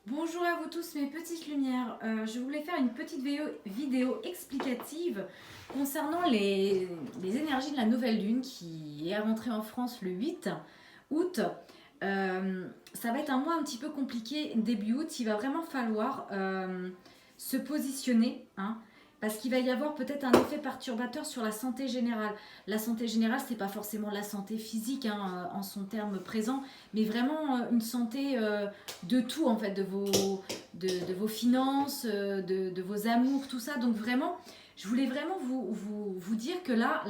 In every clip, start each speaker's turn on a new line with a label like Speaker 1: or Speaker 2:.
Speaker 1: Bonjour à vous tous mes petites lumières. Je voulais faire une petite vidéo explicative concernant les énergies de la nouvelle lune qui est rentrée en France le 8 août. Ça va être un mois un petit peu compliqué début août. Il va vraiment falloir se positionner, hein, parce qu'il va y avoir peut-être un effet perturbateur sur la santé générale. La santé générale, c'est pas forcément la santé physique, hein, en son terme présent, mais vraiment une santé de tout en fait, de vos finances, de vos amours, tout ça. Donc vraiment, je voulais vraiment vous dire que là,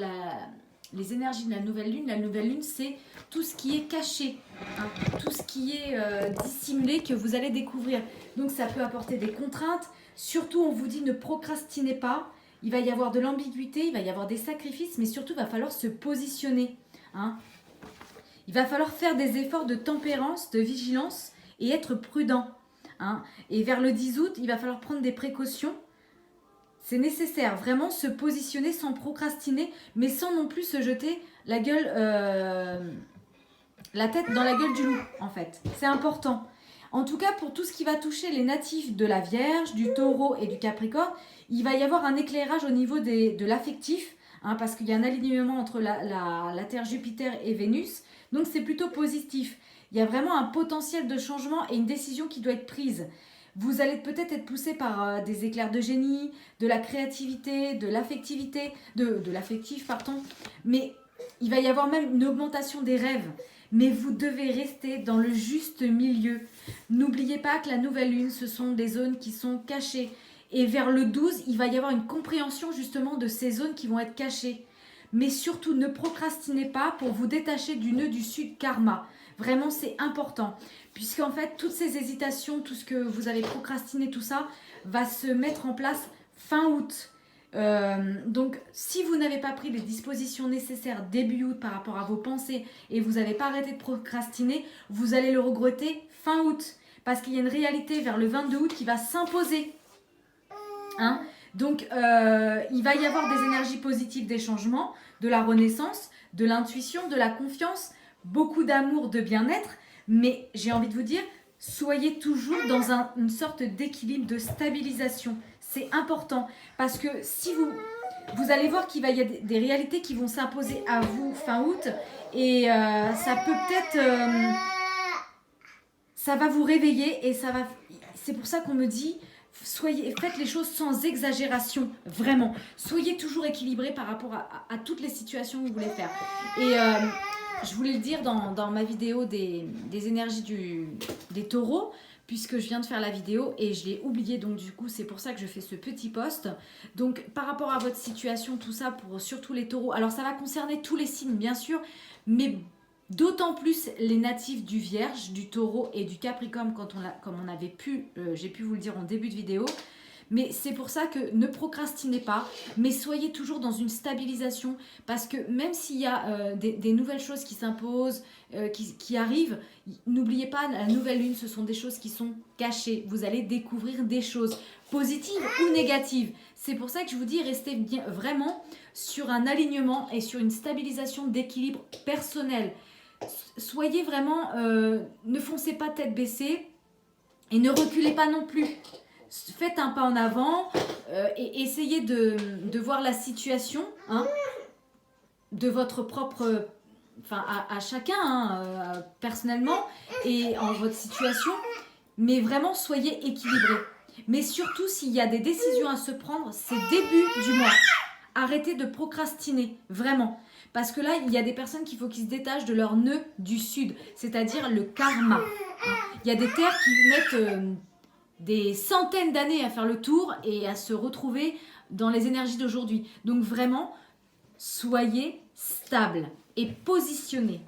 Speaker 1: les énergies de la nouvelle lune, c'est tout ce qui est caché, hein, tout ce qui est dissimulé que vous allez découvrir. Donc ça peut apporter des contraintes. Surtout, on vous dit ne procrastinez pas. Il va y avoir de l'ambiguïté, il va y avoir des sacrifices, mais surtout, il va falloir se positionner, hein. Il va falloir faire des efforts de tempérance, de vigilance et être prudent, hein. Et vers le 10 août, il va falloir prendre des précautions. C'est nécessaire, vraiment se positionner sans procrastiner, mais sans non plus se jeter la tête dans la gueule du loup, en fait. C'est important. En tout cas, pour tout ce qui va toucher les natifs de la Vierge, du Taureau et du Capricorne, il va y avoir un éclairage au niveau de l'affectif, hein, parce qu'il y a un alignement entre la Terre, Jupiter et Vénus. Donc c'est plutôt positif. Il y a vraiment un potentiel de changement et une décision qui doit être prise. Vous allez peut-être être poussé par des éclairs de génie, de la créativité, de l'affectivité, de l'affectif, pardon. Mais il va y avoir même une augmentation des rêves. Mais vous devez rester dans le juste milieu. N'oubliez pas que la nouvelle lune, ce sont des zones qui sont cachées. Et vers le 12, il va y avoir une compréhension justement de ces zones qui vont être cachées. Mais surtout, ne procrastinez pas pour vous détacher du nœud du sud karma. Vraiment, c'est important. Puisqu'en fait, toutes ces hésitations, tout ce que vous avez procrastiné, tout ça, va se mettre en place fin août. Donc, si vous n'avez pas pris les dispositions nécessaires début août par rapport à vos pensées et vous n'avez pas arrêté de procrastiner, vous allez le regretter fin août. Parce qu'il y a une réalité vers le 22 août qui va s'imposer, hein. Donc, il va y avoir des énergies positives, des changements, de la renaissance, de l'intuition, de la confiance, beaucoup d'amour, de bien-être. Mais j'ai envie de vous dire, soyez toujours dans une sorte d'équilibre, de stabilisation. C'est important parce que si vous allez voir qu'il va y avoir des réalités qui vont s'imposer à vous fin août et ça peut peut-être, ça va vous réveiller et ça va. C'est pour ça qu'on me dit faites les choses sans exagération, vraiment. Soyez toujours équilibré par rapport à toutes les situations que vous voulez faire. Et je voulais le dire dans ma vidéo des énergies des taureaux, puisque je viens de faire la vidéo et je l'ai oublié, donc du coup c'est pour ça que je fais ce petit post. Donc par rapport à votre situation, tout ça pour surtout les taureaux, alors ça va concerner tous les signes bien sûr, mais d'autant plus les natifs du Vierge, du Taureau et du Capricorne, comme on avait j'ai pu vous le dire en début de vidéo. Mais c'est pour ça que ne procrastinez pas, mais soyez toujours dans une stabilisation, parce que même s'il y a des nouvelles choses qui s'imposent, qui arrivent, n'oubliez pas, la nouvelle lune, ce sont des choses qui sont cachées. Vous allez découvrir des choses positives ou négatives. C'est pour ça que je vous dis, restez bien, vraiment sur un alignement et sur une stabilisation d'équilibre personnel. Soyez vraiment, ne foncez pas tête baissée et ne reculez pas non plus. Faites un pas en avant et essayez de voir la situation, hein, de votre propre, enfin à chacun, hein, personnellement et en votre situation, mais vraiment soyez équilibrés. Mais surtout, s'il y a des décisions à se prendre, c'est début du mois. Arrêtez de procrastiner, vraiment. Parce que là, il y a des personnes qu'il faut qu'ils se détachent de leur nœud du sud, c'est-à-dire le karma. Il y a des terres qui mettent des centaines d'années à faire le tour et à se retrouver dans les énergies d'aujourd'hui. Donc vraiment, soyez stable et positionnés.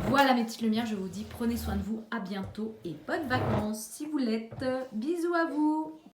Speaker 1: Voilà mes petites lumières, je vous dis prenez soin de vous, à bientôt et bonnes vacances si vous l'êtes. Bisous à vous.